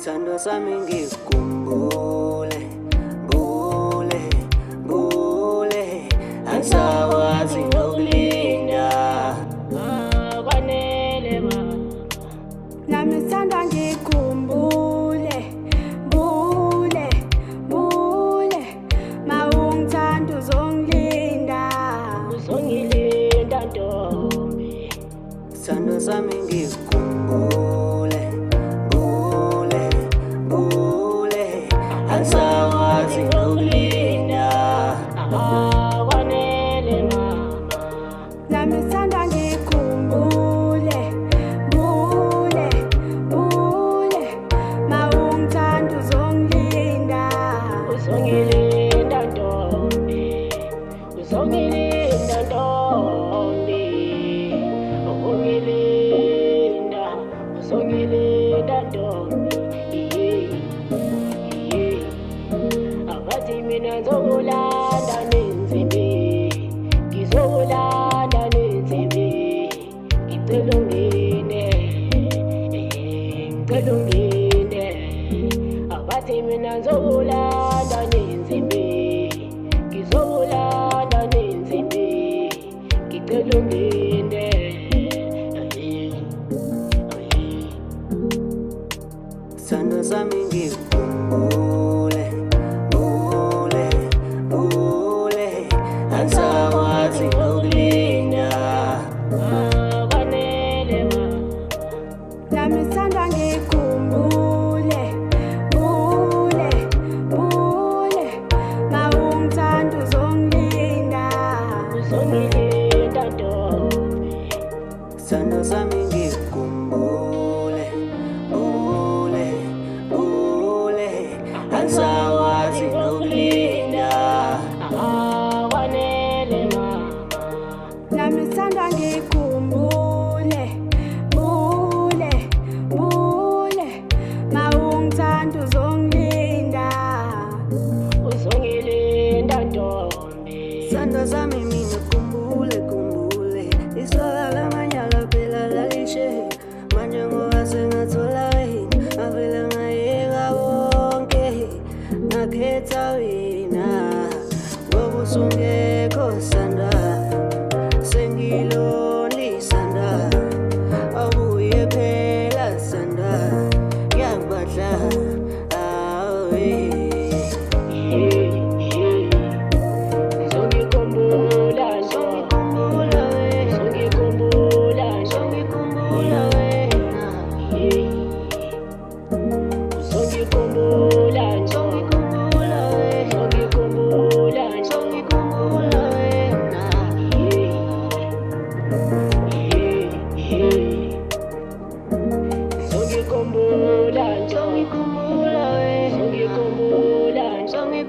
Sando sami ngikukhumbule, bule, bule, angisawazi nokulinda. Kwanele mama, nami sithanda ngikhumbule, bule, bule, mawungithanda uzongilinda. uzongilinda ntombi. Sando sami ngikukhumbule, bule, bule, angisawazi nokulinda. Kwanele mama, Nami sithanda ngikhumbule, bule, bule, mawungithanda uzongilinda. uzongilinda ntombi, uzongilinda ntombi, uzongilinda, uzongilinda ntombi. Abathi mina ngizokulanda nenzimbi, ngizokulanda nenzimbi, ngicela ungine, ngicela ungine. Abathi mina ngizokulanda nenzimbi, ngizokulanda nenzimbi, ngicela ungine. Sando sami ngikukhumbule, bule, bule, angisawazi nokulinda. Kwanele mama, Nami sithanda ngikhumbule, bule, bule, mawungithanda uzongilinda. uzongilinda ntombi. Sando sami ngikukhumbule, bule, bule, angisawazi nokulinda. Kwanele mama, Nami sithanda ngikhumbule, bule, bule, mawungithanda uzongilinda. uzongilinda ntombi. Sando sami mina khumbule, khumbule, isoka lamanyala phela lalishe, manje ngoba sengathola wena, avele ngayeka wonke, ngakhetha wena, ngoba usungekho Sanda, sengilonely Sanda, awubuye phela Sanda, ngiyakubadla, awe. Ngizongikhumbula ntombi, ngizongikhumbula ntombi, uzongikhumbula ntombi, uzongikhumbula ntombi. Ngizongikhumbula ntombi, uzongikhumbula ntombi,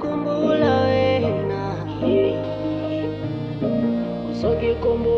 uzongikhumbula